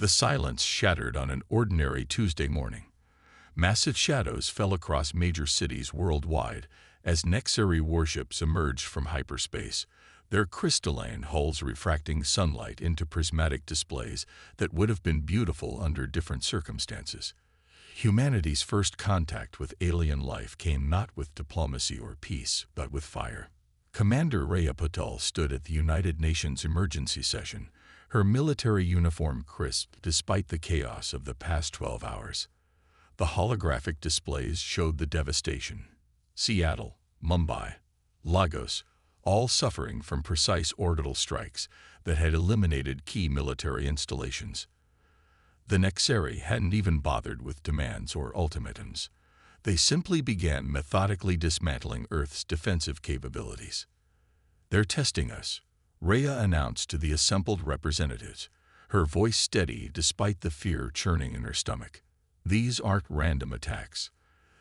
The silence shattered on an ordinary Tuesday morning. Massive shadows fell across major cities worldwide as Nexari warships emerged from hyperspace, their crystalline hulls refracting sunlight into prismatic displays that would have been beautiful under different circumstances. Humanity's first contact with alien life came not with diplomacy or peace, but with fire. Commander Rhea Patel stood at the United Nations emergency session, her military uniform crisp despite the chaos of the past 12 hours. The holographic displays showed the devastation. Seattle, Mumbai, Lagos, all suffering from precise orbital strikes that had eliminated key military installations. The Nexari hadn't even bothered with demands or ultimatums. They simply began methodically dismantling Earth's defensive capabilities. "They're testing us," Rhea announced to the assembled representatives, her voice steady despite the fear churning in her stomach. "These aren't random attacks.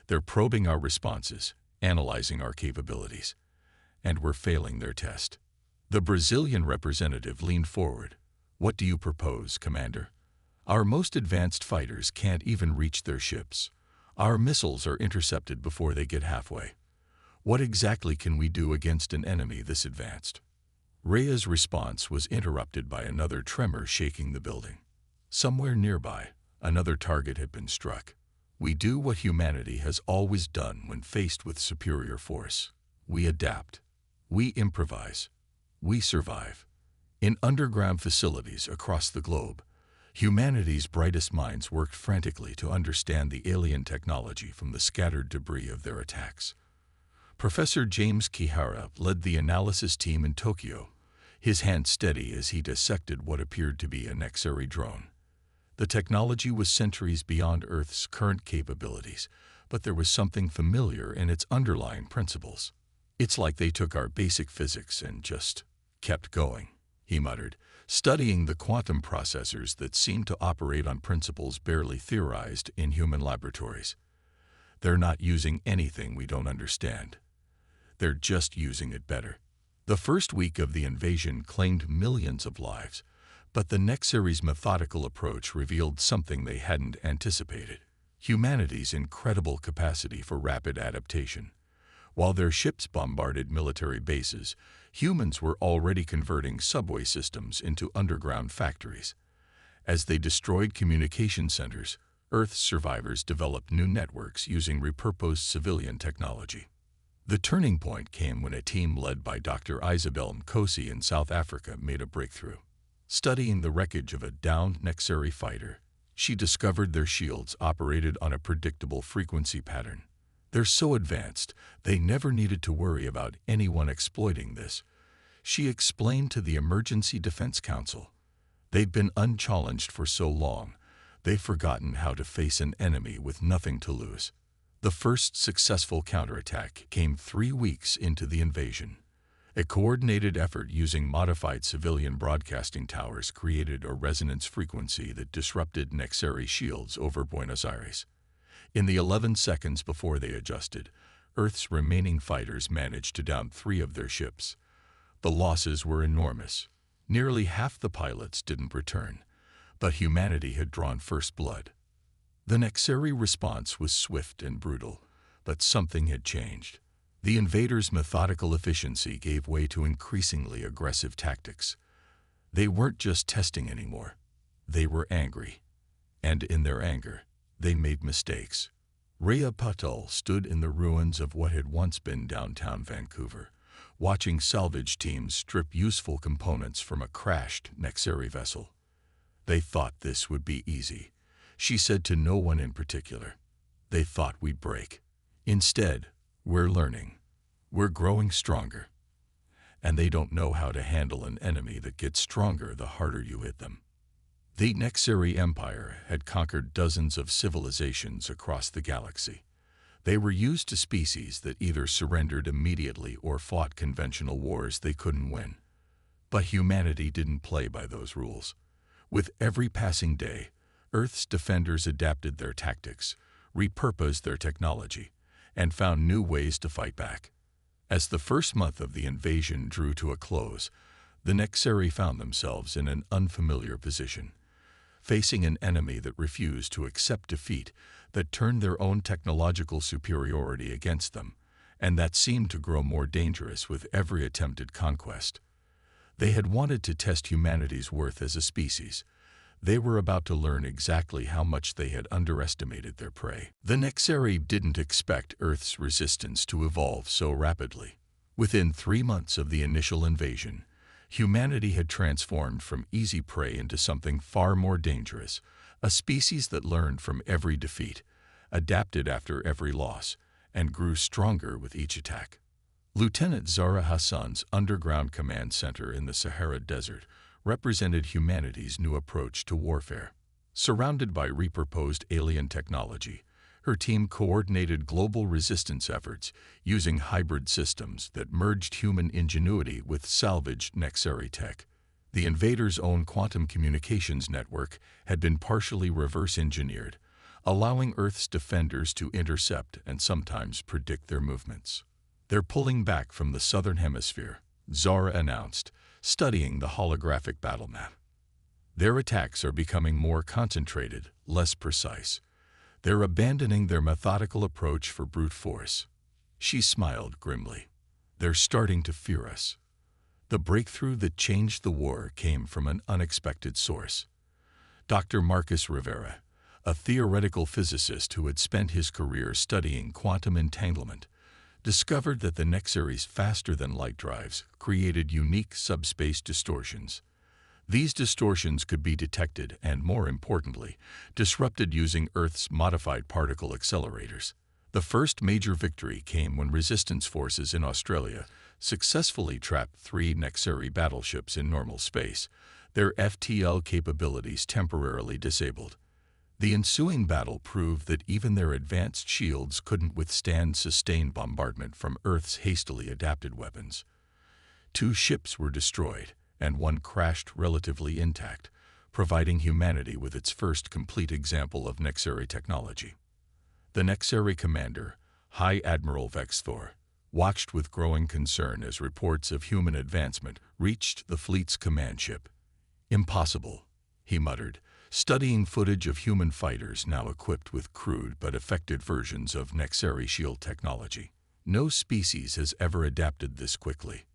They're probing our responses, analyzing our capabilities, and we're failing their test." The Brazilian representative leaned forward. "What do you propose, Commander? Our most advanced fighters can't even reach their ships. Our missiles are intercepted before they get halfway. What exactly can we do against an enemy this advanced?" Rhea's response was interrupted by another tremor shaking the building. Somewhere nearby, another target had been struck. "We do what humanity has always done when faced with superior force. We adapt. We improvise. We survive." In underground facilities across the globe, humanity's brightest minds worked frantically to understand the alien technology from the scattered debris of their attacks. Professor James Kihara led the analysis team in Tokyo, his hand steady as he dissected what appeared to be a Nexari drone. The technology was centuries beyond Earth's current capabilities, but there was something familiar in its underlying principles. "It's like they took our basic physics and just kept going," he muttered, studying the quantum processors that seemed to operate on principles barely theorized in human laboratories. "They're not using anything we don't understand. They're just using it better." The first week of the invasion claimed millions of lives, but the Nexari's methodical approach revealed something they hadn't anticipated: humanity's incredible capacity for rapid adaptation. While their ships bombarded military bases, humans were already converting subway systems into underground factories. As they destroyed communication centers, Earth's survivors developed new networks using repurposed civilian technology. The turning point came when a team led by Dr. Isabel Mkosi in South Africa made a breakthrough. Studying the wreckage of a downed Nexari fighter, she discovered their shields operated on a predictable frequency pattern. "They're so advanced, they never needed to worry about anyone exploiting this," she explained to the Emergency Defense Council. "They've been unchallenged for so long, they've forgotten how to face an enemy with nothing to lose." The first successful counterattack came 3 weeks into the invasion. A coordinated effort using modified civilian broadcasting towers created a resonance frequency that disrupted Nexari shields over Buenos Aires. In the 11 seconds before they adjusted, Earth's remaining fighters managed to down 3 of their ships. The losses were enormous. Nearly half the pilots didn't return, but humanity had drawn first blood. The Nexari response was swift and brutal, but something had changed. The invaders' methodical efficiency gave way to increasingly aggressive tactics. They weren't just testing anymore. They were angry. And in their anger, they made mistakes. Rhea Patel stood in the ruins of what had once been downtown Vancouver, watching salvage teams strip useful components from a crashed Nexari vessel. "They thought this would be easy," she said to no one in particular. "They thought we'd break. Instead, we're learning. We're growing stronger. And they don't know how to handle an enemy that gets stronger the harder you hit them." The Nexari Empire had conquered dozens of civilizations across the galaxy. They were used to species that either surrendered immediately or fought conventional wars they couldn't win. But humanity didn't play by those rules. With every passing day, Earth's defenders adapted their tactics, repurposed their technology, and found new ways to fight back. As the first month of the invasion drew to a close, the Nexari found themselves in an unfamiliar position. facing an enemy that refused to accept defeat, that turned their own technological superiority against them, and that seemed to grow more dangerous with every attempted conquest. They had wanted to test humanity's worth as a species. They were about to learn exactly how much they had underestimated their prey. The Nexeri didn't expect Earth's resistance to evolve so rapidly. Within 3 months of the initial invasion, humanity had transformed from easy prey into something far more dangerous, a species that learned from every defeat, adapted after every loss, and grew stronger with each attack. Lieutenant Zahra Hassan's underground command center in the Sahara Desert represented humanity's new approach to warfare. Surrounded by repurposed alien technology, her team coordinated global resistance efforts using hybrid systems that merged human ingenuity with salvaged Nexeri tech. The invaders' own quantum communications network had been partially reverse-engineered, allowing Earth's defenders to intercept and sometimes predict their movements. "They're pulling back from the southern hemisphere," Zahra announced, studying the holographic battle map. "Their attacks are becoming more concentrated, less precise. They're abandoning their methodical approach for brute force." She smiled grimly. "They're starting to fear us." The breakthrough that changed the war came from an unexpected source. Dr. Marcus Rivera, a theoretical physicist who had spent his career studying quantum entanglement, discovered that the Nexeri's faster-than-light drives created unique subspace distortions. These distortions could be detected and, more importantly, disrupted using Earth's modified particle accelerators. The first major victory came when resistance forces in Australia successfully trapped 3 Nexeri battleships in normal space, their FTL capabilities temporarily disabled. The ensuing battle proved that even their advanced shields couldn't withstand sustained bombardment from Earth's hastily adapted weapons. 2 ships were destroyed, and 1 crashed relatively intact, providing humanity with its first complete example of Nexeri technology. The Nexeri commander, High Admiral Vexthor, watched with growing concern as reports of human advancement reached the fleet's command ship. "Impossible," he muttered, studying footage of human fighters now equipped with crude but effective versions of Nexeri shield technology. "No species has ever adapted this quickly.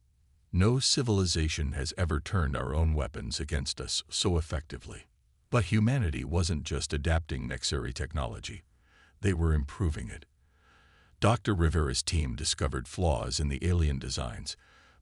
No civilization has ever turned our own weapons against us so effectively." But humanity wasn't just adapting Nexeri technology. They were improving it. Dr. Rivera's team discovered flaws in the alien designs,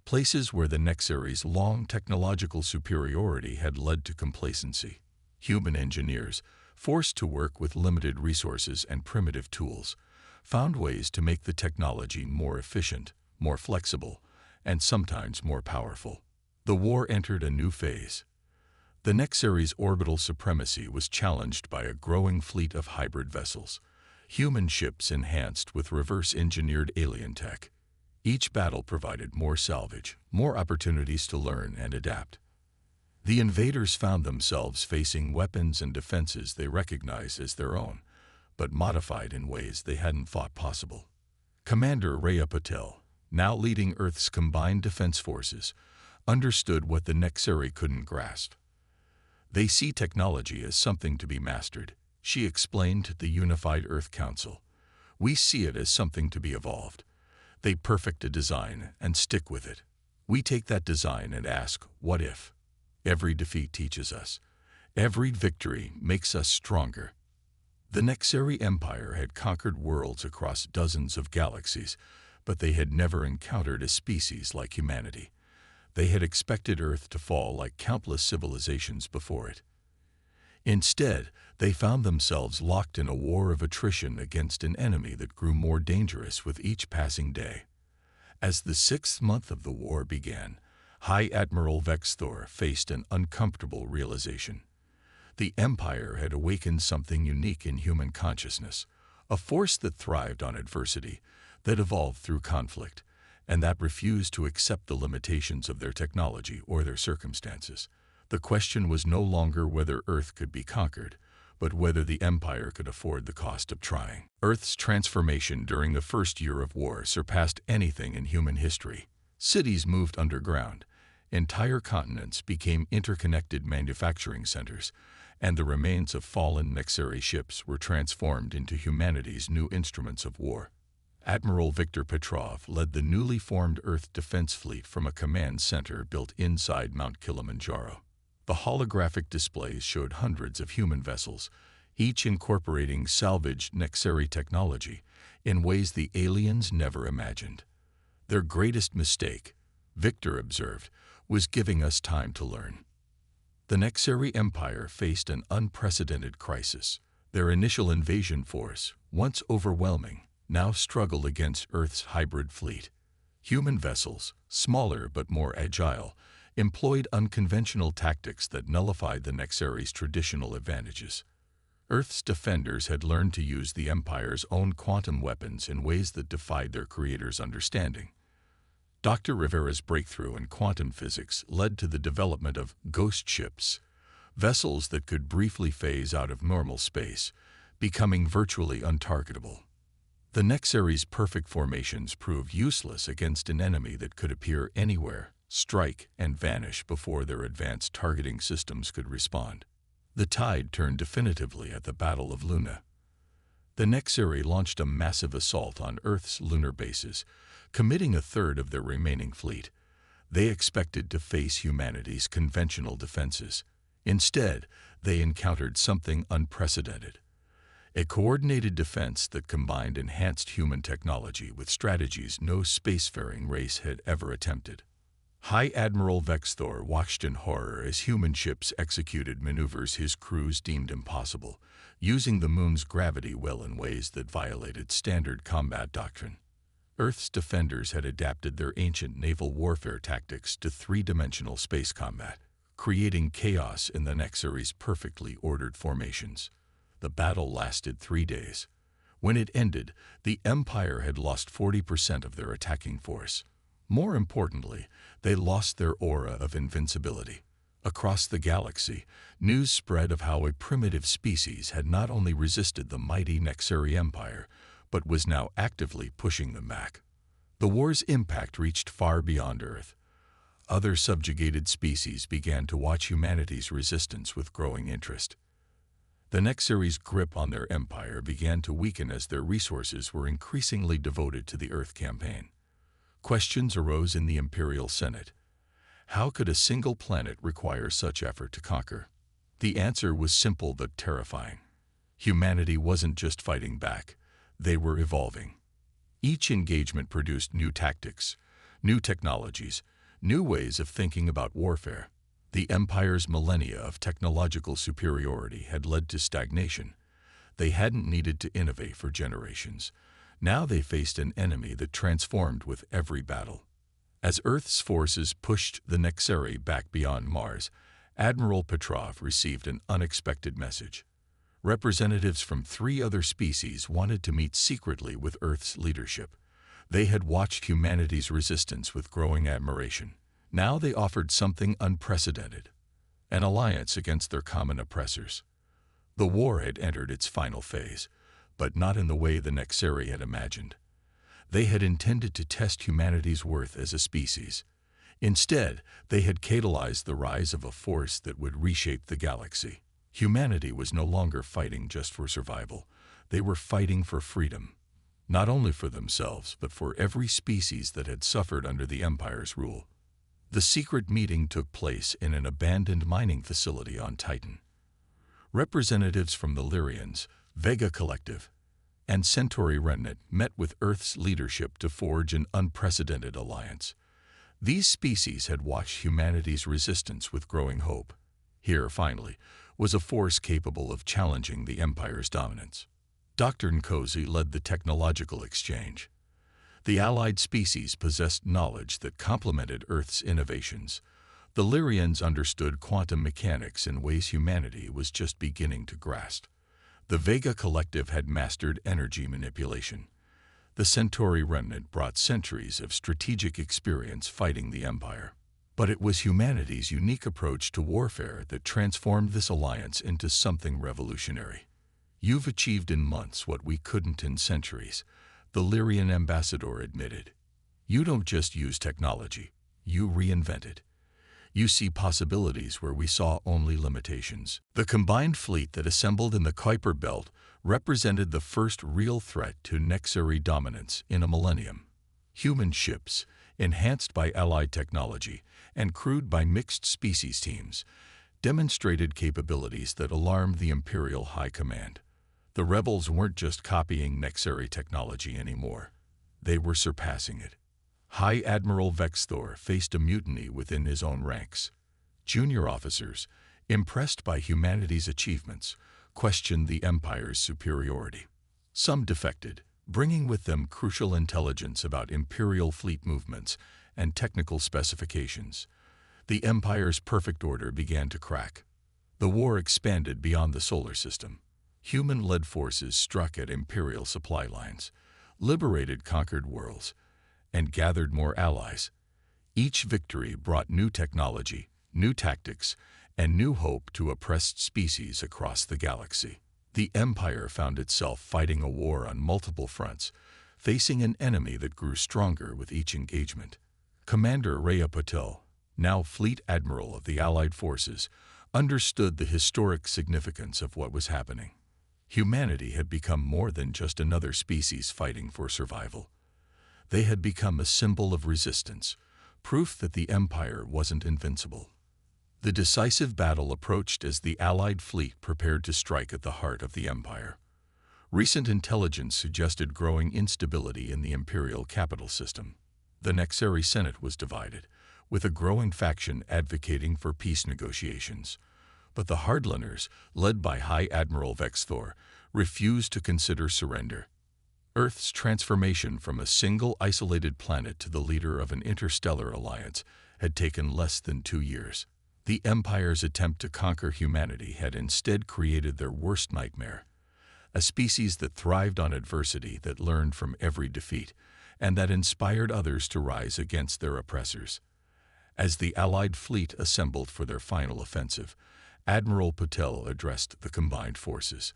places where the Nexeri's long technological superiority had led to complacency. Human engineers, forced to work with limited resources and primitive tools, found ways to make the technology more efficient, more flexible, and sometimes more powerful. The war entered a new phase. The Nexeri's orbital supremacy was challenged by a growing fleet of hybrid vessels, human ships enhanced with reverse-engineered alien tech. Each battle provided more salvage, more opportunities to learn and adapt. The invaders found themselves facing weapons and defenses they recognized as their own, but modified in ways they hadn't thought possible. Commander Rhea Patel, now leading Earth's combined defense forces, understood what the Nexeri couldn't grasp. "They see technology as something to be mastered," she explained to the Unified Earth Council. "We see it as something to be evolved. They perfect a design and stick with it. We take that design and ask, what if? Every defeat teaches us. Every victory makes us stronger." The Nexeri Empire had conquered worlds across dozens of galaxies, but they had never encountered a species like humanity. They had expected Earth to fall like countless civilizations before it. Instead, they found themselves locked in a war of attrition against an enemy that grew more dangerous with each passing day. As the 6th month of the war began, High Admiral Vexthor faced an uncomfortable realization. The Empire had awakened something unique in human consciousness, a force that thrived on adversity, that evolved through conflict, and that refused to accept the limitations of their technology or their circumstances. The question was no longer whether Earth could be conquered, but whether the Empire could afford the cost of trying. Earth's transformation during the first year of war surpassed anything in human history. Cities moved underground. Entire continents became interconnected manufacturing centers, and the remains of fallen Nexeri ships were transformed into humanity's new instruments of war. Admiral Viktor Petrov led the newly formed Earth Defense Fleet from a command center built inside Mount Kilimanjaro. The holographic displays showed hundreds of human vessels, each incorporating salvaged Nexeri technology in ways the aliens never imagined. Their greatest mistake, Victor observed, was giving us time to learn. The Nexeri Empire faced an unprecedented crisis. Their initial invasion force, once overwhelming, now struggled against Earth's hybrid fleet. Human vessels, smaller but more agile, employed unconventional tactics that nullified the Nexeri's traditional advantages. Earth's defenders had learned to use the Empire's own quantum weapons in ways that defied their creator's understanding. Dr. Rivera's breakthrough in quantum physics led to the development of ghost ships, vessels that could briefly phase out of normal space, becoming virtually untargetable. The Nexeri's perfect formations proved useless against an enemy that could appear anywhere, strike, and vanish before their advanced targeting systems could respond. The tide turned definitively at the Battle of Luna. The Nexeri launched a massive assault on Earth's lunar bases, committing a third of their remaining fleet. They expected to face humanity's conventional defenses. Instead, they encountered something unprecedented. A coordinated defense that combined enhanced human technology with strategies no spacefaring race had ever attempted. High Admiral Vexthor watched in horror as human ships executed maneuvers his crews deemed impossible, using the moon's gravity well in ways that violated standard combat doctrine. Earth's defenders had adapted their ancient naval warfare tactics to three-dimensional space combat, creating chaos in the Nexeri's perfectly ordered formations. The battle lasted 3 days. When it ended, the Empire had lost 40% of their attacking force. More importantly, they lost their aura of invincibility. Across the galaxy, news spread of how a primitive species had not only resisted the mighty Nexeri Empire, but was now actively pushing them back. The war's impact reached far beyond Earth. Other subjugated species began to watch humanity's resistance with growing interest. The Nexeri's grip on their empire began to weaken as their resources were increasingly devoted to the Earth campaign. Questions arose in the Imperial Senate. How could a single planet require such effort to conquer? The answer was simple but terrifying. Humanity wasn't just fighting back, they were evolving. Each engagement produced new tactics, new technologies, new ways of thinking about warfare. The Empire's millennia of technological superiority had led to stagnation. They hadn't needed to innovate for generations. Now they faced an enemy that transformed with every battle. As Earth's forces pushed the Nexeri back beyond Mars, Admiral Petrov received an unexpected message. Representatives from 3 other species wanted to meet secretly with Earth's leadership. They had watched humanity's resistance with growing admiration. Now they offered something unprecedented, an alliance against their common oppressors. The war had entered its final phase, but not in the way the Nexeri had imagined. They had intended to test humanity's worth as a species. Instead, they had catalyzed the rise of a force that would reshape the galaxy. Humanity was no longer fighting just for survival. They were fighting for freedom, not only for themselves, but for every species that had suffered under the Empire's rule. The secret meeting took place in an abandoned mining facility on Titan. Representatives from the Lyrians, Vega Collective, and Centauri Remnant met with Earth's leadership to forge an unprecedented alliance. These species had watched humanity's resistance with growing hope. Here, finally, was a force capable of challenging the Empire's dominance. Dr. Nkosi led the technological exchange. The allied species possessed knowledge that complemented Earth's innovations. The Lyrians understood quantum mechanics in ways humanity was just beginning to grasp. The Vega Collective had mastered energy manipulation. The Centauri Remnant brought centuries of strategic experience fighting the Empire. But it was humanity's unique approach to warfare that transformed this alliance into something revolutionary. "You've achieved in months what we couldn't in centuries," the Lyrian ambassador admitted. "You don't just use technology, you reinvent it. You see possibilities where we saw only limitations. The combined fleet that assembled in the Kuiper Belt represented the first real threat to Nexari dominance in a millennium. Human ships, enhanced by Allied technology and crewed by mixed species teams, demonstrated capabilities that alarmed the Imperial High Command. The rebels weren't just copying Nexari technology anymore. They were surpassing it. High Admiral Vexthor faced a mutiny within his own ranks. Junior officers, impressed by humanity's achievements, questioned the Empire's superiority. Some defected, bringing with them crucial intelligence about Imperial fleet movements and technical specifications. The Empire's perfect order began to crack. The war expanded beyond the solar system. Human-led forces struck at Imperial supply lines, liberated conquered worlds, and gathered more allies. Each victory brought new technology, new tactics, and new hope to oppressed species across the galaxy. The Empire found itself fighting a war on multiple fronts, facing an enemy that grew stronger with each engagement. Commander Rhea Patel, now Fleet Admiral of the Allied forces, understood the historic significance of what was happening. Humanity had become more than just another species fighting for survival. They had become a symbol of resistance, proof that the Empire wasn't invincible. The decisive battle approached as the Allied fleet prepared to strike at the heart of the Empire. Recent intelligence suggested growing instability in the Imperial capital system. The Nexari Senate was divided, with a growing faction advocating for peace negotiations. But the hardliners, led by High Admiral Vexthor, refused to consider surrender. Earth's transformation from a single isolated planet to the leader of an interstellar alliance had taken less than 2 years. The Empire's attempt to conquer humanity had instead created their worst nightmare, a species that thrived on adversity, that learned from every defeat, and that inspired others to rise against their oppressors. As the Allied fleet assembled for their final offensive, Admiral Patel addressed the combined forces.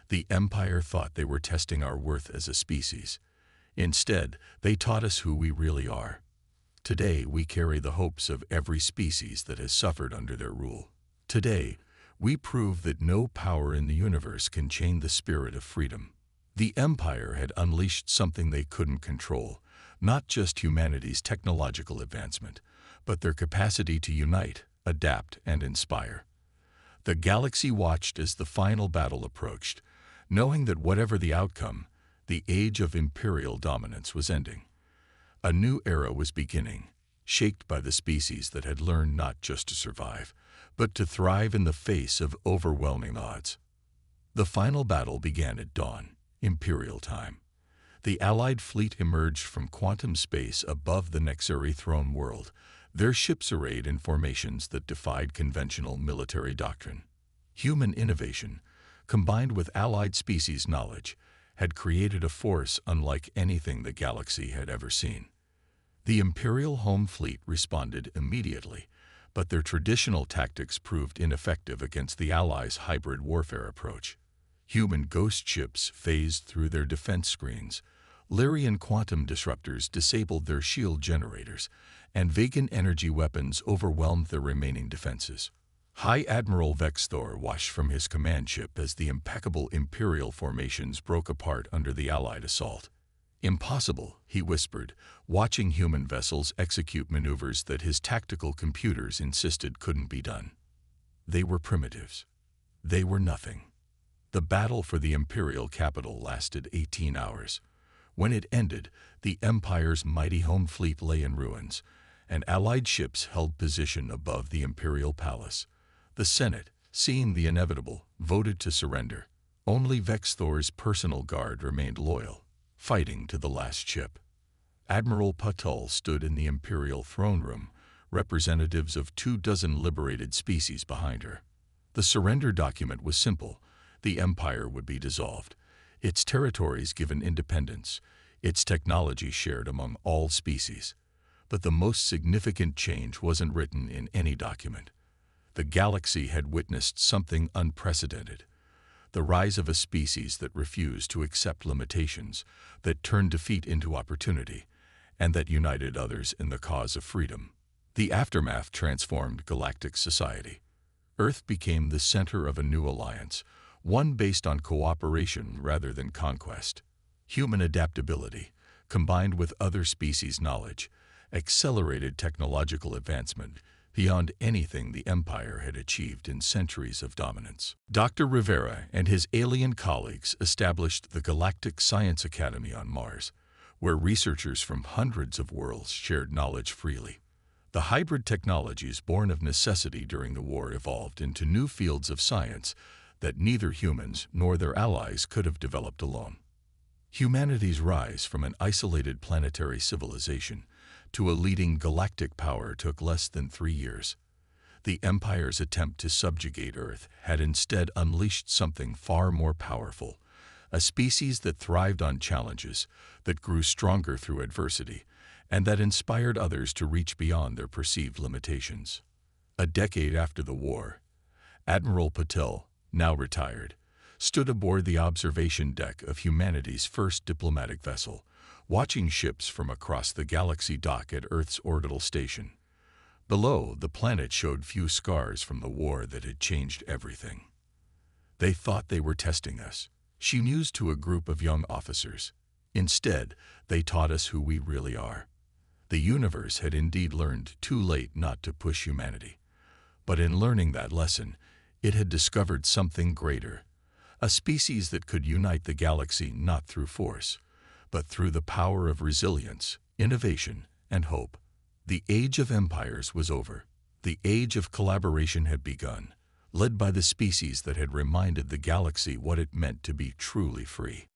The Empire thought they were testing our worth as a species. Instead, they taught us who we really are. Today, we carry the hopes of every species that has suffered under their rule. Today, we prove that no power in the universe can chain the spirit of freedom. The Empire had unleashed something they couldn't control, not just humanity's technological advancement, but their capacity to unite, adapt, and inspire. The galaxy watched as the final battle approached, knowing that whatever the outcome, the age of Imperial dominance was ending. A new era was beginning, shaped by the species that had learned not just to survive, but to thrive in the face of overwhelming odds. The final battle began at dawn, Imperial time. The Allied fleet emerged from quantum space above the Nexari throne world, their ships arrayed in formations that defied conventional military doctrine. Human innovation, combined with Allied species knowledge, had created a force unlike anything the galaxy had ever seen. The Imperial home fleet responded immediately, but their traditional tactics proved ineffective against the Allies' hybrid warfare approach. Human ghost ships phased through their defense screens, Lyrian quantum disruptors disabled their shield generators, and vegan energy weapons overwhelmed their remaining defenses. High Admiral Vexthor watched from his command ship as the impeccable Imperial formations broke apart under the Allied assault. "Impossible," he whispered, watching human vessels execute maneuvers that his tactical computers insisted couldn't be done. They were primitives. They were nothing. The battle for the Imperial capital lasted 18 hours. When it ended, the Empire's mighty home fleet lay in ruins, and Allied ships held position above the Imperial palace. The Senate, seeing the inevitable, voted to surrender. Only Vexthor's personal guard remained loyal, fighting to the last ship. Admiral Patel stood in the Imperial throne room, representatives of 24 liberated species behind her. The surrender document was simple. The Empire would be dissolved, its territories given independence, its technology shared among all species. But the most significant change wasn't written in any document. The galaxy had witnessed something unprecedented. The rise of a species that refused to accept limitations, that turned defeat into opportunity, and that united others in the cause of freedom. The aftermath transformed galactic society. Earth became the center of a new alliance, one based on cooperation rather than conquest. Human adaptability, combined with other species' knowledge, accelerated technological advancement beyond anything the Empire had achieved in centuries of dominance. Dr. Rivera and his alien colleagues established the Galactic Science Academy on Mars, where researchers from hundreds of worlds shared knowledge freely. The hybrid technologies born of necessity during the war evolved into new fields of science that neither humans nor their allies could have developed alone. Humanity's rise from an isolated planetary civilization to a leading galactic power took less than 3 years. The Empire's attempt to subjugate Earth had instead unleashed something far more powerful, a species that thrived on challenges, that grew stronger through adversity, and that inspired others to reach beyond their perceived limitations. A decade after the war, Admiral Patel, now retired, stood aboard the observation deck of humanity's first diplomatic vessel, watching ships from across the galaxy dock at Earth's orbital station. Below, the planet showed few scars from the war that had changed everything. "They thought they were testing us," she mused to a group of young officers. "Instead, they taught us who we really are." The universe had indeed learned too late not to push humanity. But in learning that lesson, it had discovered something greater, a species that could unite the galaxy not through force, but through the power of resilience, innovation, and hope. The age of empires was over. The age of collaboration had begun, led by the species that had reminded the galaxy what it meant to be truly free.